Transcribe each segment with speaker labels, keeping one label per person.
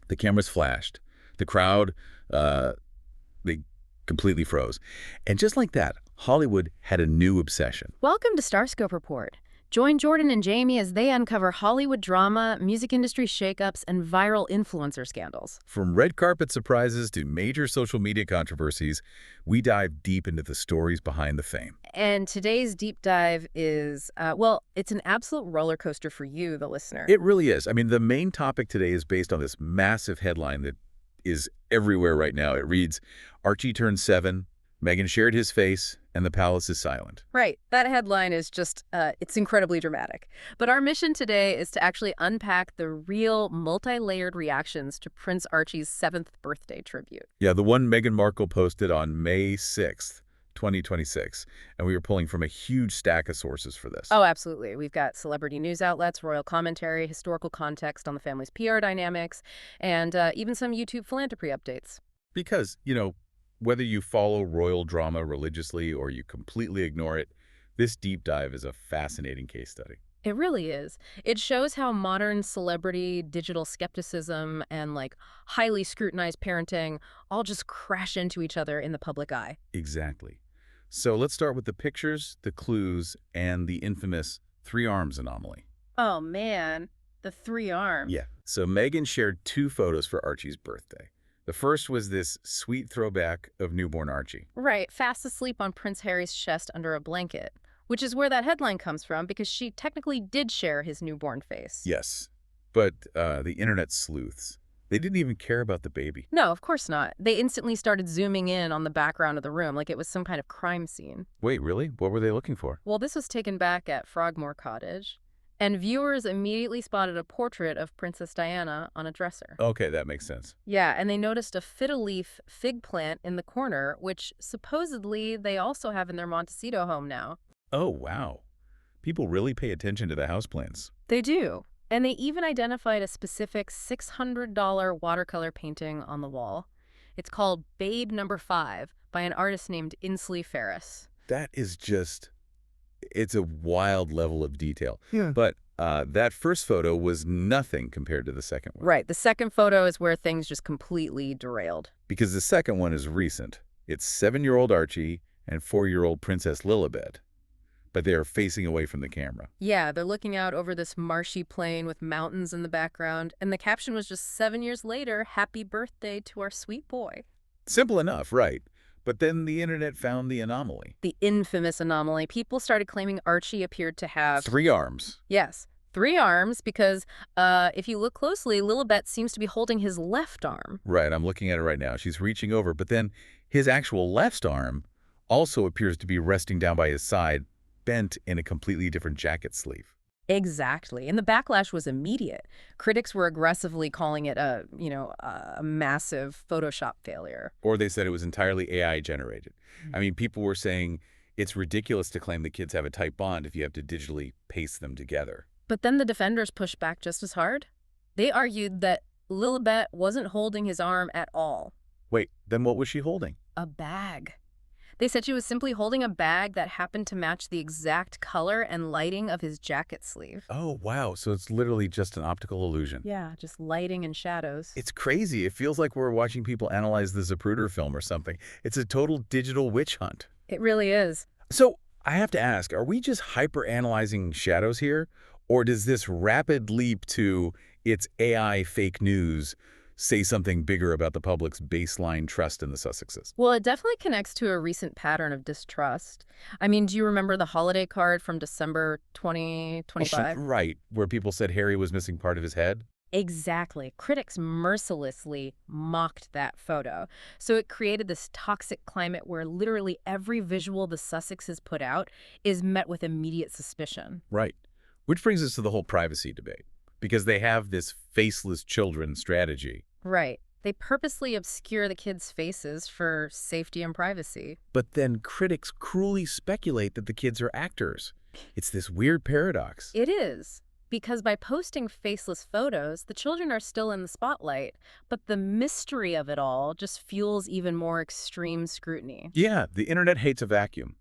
Speaker 1: The cameras flashed. The crowd, they completely froze. And just like that, Hollywood had a new obsession.
Speaker 2: Welcome to Starscope Report. Join Jordan and Jamie as they uncover Hollywood drama, music industry shakeups, and viral influencer scandals.
Speaker 1: From red carpet surprises to major social media controversies, we dive deep into the stories behind the fame.
Speaker 2: And today's deep dive is, well, it's an absolute roller coaster for you, the listener.
Speaker 1: It really is. I mean, the main topic today is based on this massive headline that is everywhere right now. It reads, Archie turned 7, Meghan shared his face, and the palace is silent.
Speaker 2: Right. That headline is just, it's incredibly dramatic. But our mission today is to actually unpack the real multi-layered reactions to Prince Archie's 7th birthday tribute.
Speaker 1: Yeah, the one Meghan Markle posted on May 6th, 2026, and we were pulling from a huge stack of sources for this.
Speaker 2: Oh, absolutely. We've got celebrity news outlets, royal commentary, historical context on the family's PR dynamics, and even some YouTube philanthropy updates.
Speaker 1: Because, whether you follow royal drama religiously or you completely ignore it, this deep dive is a fascinating case study.
Speaker 2: It really is. It shows how modern celebrity, digital skepticism, and highly scrutinized parenting all just crash into each other in the public eye.
Speaker 1: Exactly. So let's start with the pictures, the clues, and the infamous 3 arms anomaly.
Speaker 2: Oh, man. The 3 arms.
Speaker 1: Yeah. So Meghan shared 2 photos for Archie's birthday. The first was this sweet throwback of newborn Archie.
Speaker 2: Right, fast asleep on Prince Harry's chest under a blanket, which is where that headline comes from because she technically did share his newborn face.
Speaker 1: Yes, but the internet sleuths, they didn't even care about the baby.
Speaker 2: No, of course not. They instantly started zooming in on the background of the room like it was some kind of crime scene.
Speaker 1: Wait, really? What were they looking for?
Speaker 2: Well, this was taken back at Frogmore Cottage, and viewers immediately spotted a portrait of Princess Diana on a dresser.
Speaker 1: Okay, that makes sense.
Speaker 2: Yeah, and they noticed a fiddle-leaf fig plant in the corner, which supposedly they also have in their Montecito home now.
Speaker 1: Oh, wow. People really pay attention to the houseplants.
Speaker 2: They do. And they even identified a specific $600 watercolor painting on the wall. It's called Babe Number 5 by an artist named Inslee Ferris.
Speaker 1: That is just... it's a wild level of detail.
Speaker 3: Yeah.
Speaker 1: But that first photo was nothing compared to the second one.
Speaker 2: Right. The second photo is where things just completely derailed.
Speaker 1: Because the second one is recent. It's 7-year-old Archie and 4-year-old Princess Lilibet. But they are facing away from the camera.
Speaker 2: Yeah, they're looking out over this marshy plain with mountains in the background, and the caption was just 7 years later, happy birthday to our sweet boy.
Speaker 1: Simple enough, right? But then the internet found the anomaly.
Speaker 2: The infamous anomaly. People started claiming Archie appeared to have...
Speaker 1: 3 arms.
Speaker 2: Yes, 3 arms, because if you look closely, Lilibet seems to be holding his left arm.
Speaker 1: Right, I'm looking at it right now. She's reaching over, but then his actual left arm also appears to be resting down by his side, bent in a completely different jacket sleeve.
Speaker 2: Exactly. And the backlash was immediate. Critics were aggressively calling it a massive Photoshop failure.
Speaker 1: Or they said it was entirely AI generated. I mean, people were saying it's ridiculous to claim the kids have a tight bond if you have to digitally paste them together.
Speaker 2: But then the defenders pushed back just as hard. They argued that Lilibet wasn't holding his arm at all.
Speaker 1: Wait, then what was she holding?
Speaker 2: A bag. They said she was simply holding a bag that happened to match the exact color and lighting of his jacket sleeve.
Speaker 1: Oh, wow. So it's literally just an optical illusion.
Speaker 2: Yeah, just lighting and shadows.
Speaker 1: It's crazy. It feels like we're watching people analyze the Zapruder film or something. It's a total digital witch hunt.
Speaker 2: It really is.
Speaker 1: So I have to ask, are we just hyper-analyzing shadows here? Or does this rapid leap to it's AI fake news say something bigger about the public's baseline trust in the Sussexes?
Speaker 2: Well, it definitely connects to a recent pattern of distrust. I mean, do you remember the holiday card from December 2025?
Speaker 1: Right, where people said Harry was missing part of his head?
Speaker 2: Exactly. Critics mercilessly mocked that photo. So it created this toxic climate where literally every visual the Sussexes put out is met with immediate suspicion.
Speaker 1: Right. Which brings us to the whole privacy debate. Because they have this faceless children strategy.
Speaker 2: Right. They purposely obscure the kids' faces for safety and privacy.
Speaker 1: But then critics cruelly speculate that the kids are actors. It's this weird paradox.
Speaker 2: It is. Because by posting faceless photos, the children are still in the spotlight, but the mystery of it all just fuels even more extreme scrutiny.
Speaker 1: Yeah, the internet hates a vacuum.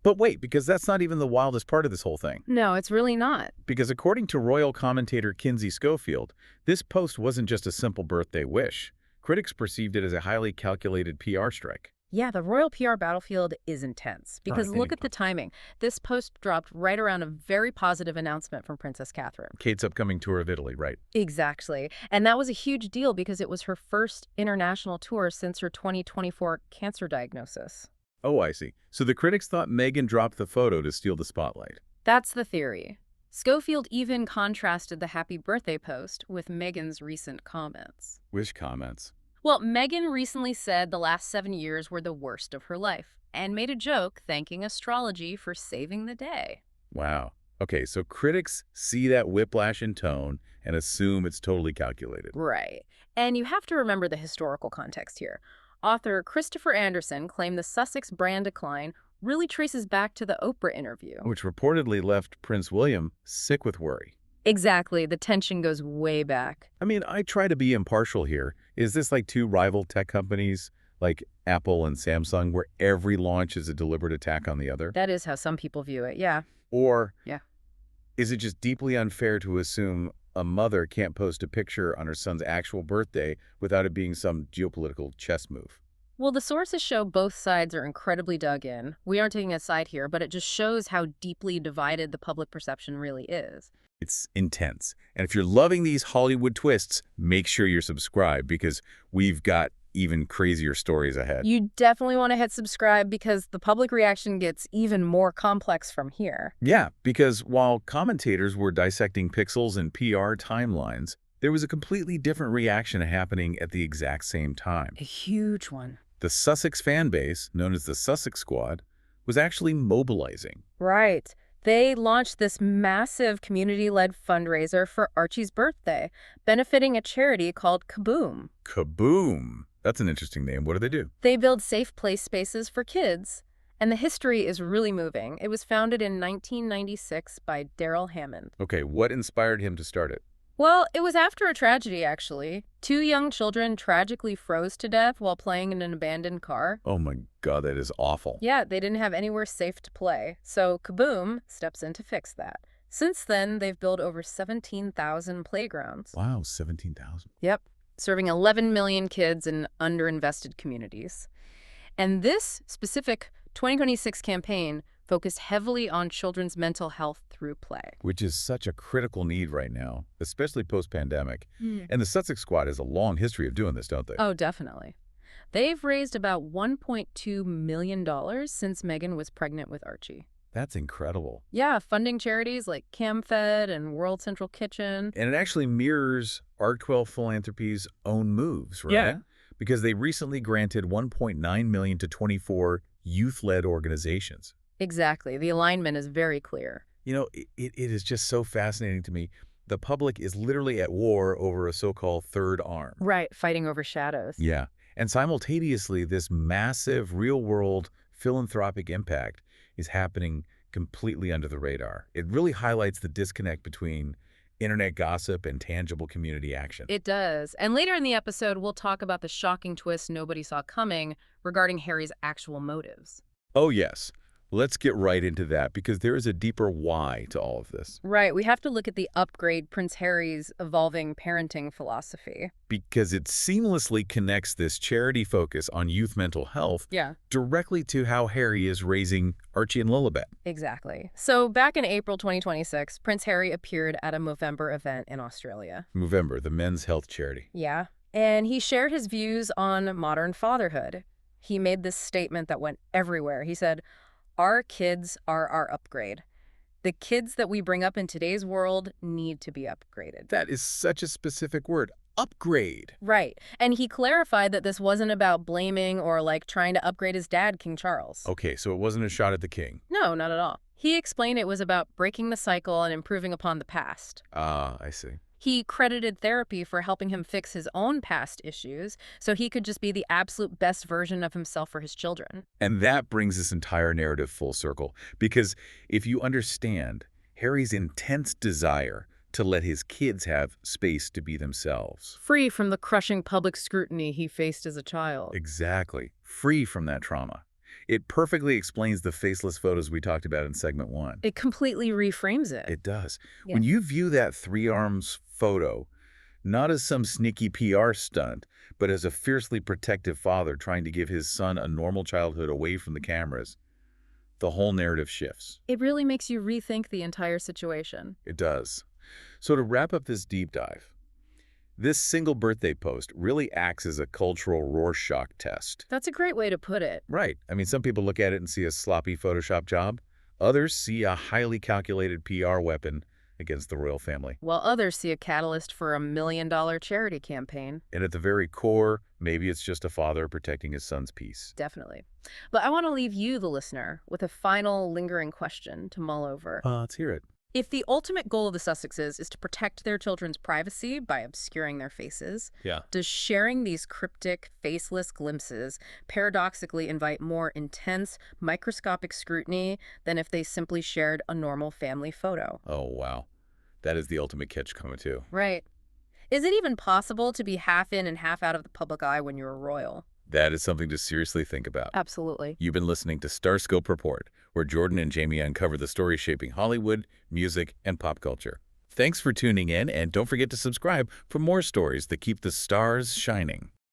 Speaker 1: But wait, because that's not even the wildest part of this whole thing.
Speaker 2: No, it's really not.
Speaker 1: Because according to royal commentator Kinsey Schofield, this post wasn't just a simple birthday wish. Critics perceived it as a highly calculated PR strike.
Speaker 2: Yeah, the royal PR battlefield is intense because look at the timing. This post dropped right around a very positive announcement from Princess Catherine.
Speaker 1: Kate's upcoming tour of Italy, right?
Speaker 2: Exactly. And that was a huge deal because it was her first international tour since her 2024 cancer diagnosis.
Speaker 1: Oh, I see. So the critics thought Meghan dropped the photo to steal the spotlight.
Speaker 2: That's the theory. Schofield even contrasted the happy birthday post with Meghan's recent comments.
Speaker 1: Which comments?
Speaker 2: Well, Meghan recently said the last 7 years were the worst of her life and made a joke thanking astrology for saving the day.
Speaker 1: Wow. Okay, so critics see that whiplash in tone and assume it's totally calculated.
Speaker 2: Right. And you have to remember the historical context here. Author Christopher Anderson claimed the Sussex brand decline really traces back to the Oprah interview.
Speaker 1: Which reportedly left Prince William sick with worry.
Speaker 2: Exactly. The tension goes way back.
Speaker 1: I mean, I try to be impartial here. Is this like two rival tech companies, like Apple and Samsung, where every launch is a deliberate attack on the other?
Speaker 2: That is how some people view it, yeah.
Speaker 1: Or
Speaker 2: Yeah.
Speaker 1: is it just deeply unfair to assume a mother can't post a picture on her son's actual birthday without it being some geopolitical chess move?
Speaker 2: Well, the sources show both sides are incredibly dug in. We aren't taking a side here, but it just shows how deeply divided the public perception really is.
Speaker 1: It's intense. And if you're loving these Hollywood twists, make sure you're subscribed because we've got even crazier stories ahead.
Speaker 2: You definitely want to hit subscribe because the public reaction gets even more complex from here.
Speaker 1: Yeah, because while commentators were dissecting pixels and PR timelines, there was a completely different reaction happening at the exact same time.
Speaker 2: A huge one.
Speaker 1: The Sussex fan base, known as the Sussex Squad, was actually mobilizing.
Speaker 2: Right. They launched this massive community-led fundraiser for Archie's birthday, benefiting a charity called KABOOM.
Speaker 1: KABOOM. That's an interesting name. What do they do?
Speaker 2: They build safe play spaces for kids. And the history is really moving. It was founded in 1996 by Daryl Hammond.
Speaker 1: Okay, what inspired him to start it?
Speaker 2: Well, it was after a tragedy, actually. 2 young children tragically froze to death while playing in an abandoned car.
Speaker 1: Oh my God, that is awful.
Speaker 2: Yeah, they didn't have anywhere safe to play. So KABOOM steps in to fix that. Since then, they've built over 17,000 playgrounds.
Speaker 1: Wow, 17,000.
Speaker 2: Yep, serving 11 million kids in underinvested communities. And this specific 2026 campaign focused heavily on children's mental health through play.
Speaker 1: Which is such a critical need right now, especially post-pandemic.
Speaker 2: Mm.
Speaker 1: And the Sussex Squad has a long history of doing this, don't they?
Speaker 2: Oh, definitely. They've raised about $1.2 million since Meghan was pregnant with Archie.
Speaker 1: That's incredible.
Speaker 2: Yeah, funding charities like CamFed and World Central Kitchen.
Speaker 1: And it actually mirrors Philanthropy's own moves, right?
Speaker 2: Yeah.
Speaker 1: Because they recently granted $1.9 million to 24 youth-led organizations.
Speaker 2: Exactly. The alignment is very clear.
Speaker 1: You know, it is just so fascinating to me. The public is literally at war over a so-called third arm.
Speaker 2: Right, fighting over shadows.
Speaker 1: Yeah. And simultaneously, this massive real-world philanthropic impact is happening completely under the radar. It really highlights the disconnect between internet gossip and tangible community action.
Speaker 2: It does. And later in the episode, we'll talk about the shocking twist nobody saw coming regarding Harry's actual motives.
Speaker 1: Oh, yes. Let's get right into that because there is a deeper why to all of this.
Speaker 2: Right. We have to look at the upgrade Prince Harry's evolving parenting philosophy.
Speaker 1: Because it seamlessly connects this charity focus on youth mental health directly to how Harry is raising Archie and Lilibet.
Speaker 2: Exactly. So back in April 2026, Prince Harry appeared at a Movember event in Australia.
Speaker 1: Movember, the men's health charity.
Speaker 2: Yeah. And he shared his views on modern fatherhood. He made this statement that went everywhere. He said, "Our kids are our upgrade. The kids that we bring up in today's world need to be upgraded."
Speaker 1: That is such a specific word. Upgrade.
Speaker 2: Right. And he clarified that this wasn't about blaming or like trying to upgrade his dad, King Charles.
Speaker 1: Okay, so it wasn't a shot at the king.
Speaker 2: No, not at all. He explained it was about breaking the cycle and improving upon the past.
Speaker 1: Ah, I see.
Speaker 2: He credited therapy for helping him fix his own past issues so he could just be the absolute best version of himself for his children.
Speaker 1: And that brings this entire narrative full circle. Because if you understand Harry's intense desire to let his kids have space to be themselves.
Speaker 2: Free from the crushing public scrutiny he faced as a child.
Speaker 1: Exactly. Free from that trauma. It perfectly explains the faceless photos we talked about in segment 1.
Speaker 2: It completely reframes it.
Speaker 1: It does.
Speaker 2: Yeah.
Speaker 1: When you view that three-arms photo, not as some sneaky PR stunt, but as a fiercely protective father trying to give his son a normal childhood away from the cameras, the whole narrative shifts.
Speaker 2: It really makes you rethink the entire situation.
Speaker 1: It does. So to wrap up this deep dive, this single birthday post really acts as a cultural Rorschach test.
Speaker 2: That's a great way to put it.
Speaker 1: Right. I mean, some people look at it and see a sloppy Photoshop job. Others see a highly calculated PR weapon against the royal family.
Speaker 2: While others see a catalyst for a $1 million charity campaign.
Speaker 1: And at the very core, maybe it's just a father protecting his son's peace.
Speaker 2: Definitely. But I want to leave you, the listener, with a final lingering question to mull over.
Speaker 1: Let's hear it.
Speaker 2: If the ultimate goal of the Sussexes is to protect their children's privacy by obscuring their faces, does sharing these cryptic, faceless glimpses paradoxically invite more intense, microscopic scrutiny than if they simply shared a normal family photo?
Speaker 1: Oh, wow. That is the ultimate catch-22.
Speaker 2: Right. Is it even possible to be half in and half out of the public eye when you're a royal?
Speaker 1: That is something to seriously think about.
Speaker 2: Absolutely.
Speaker 1: You've been listening to Starscope Report, where Jordan and Jamie uncover the stories shaping Hollywood, music, and pop culture. Thanks for tuning in, and don't forget to subscribe for more stories that keep the stars shining.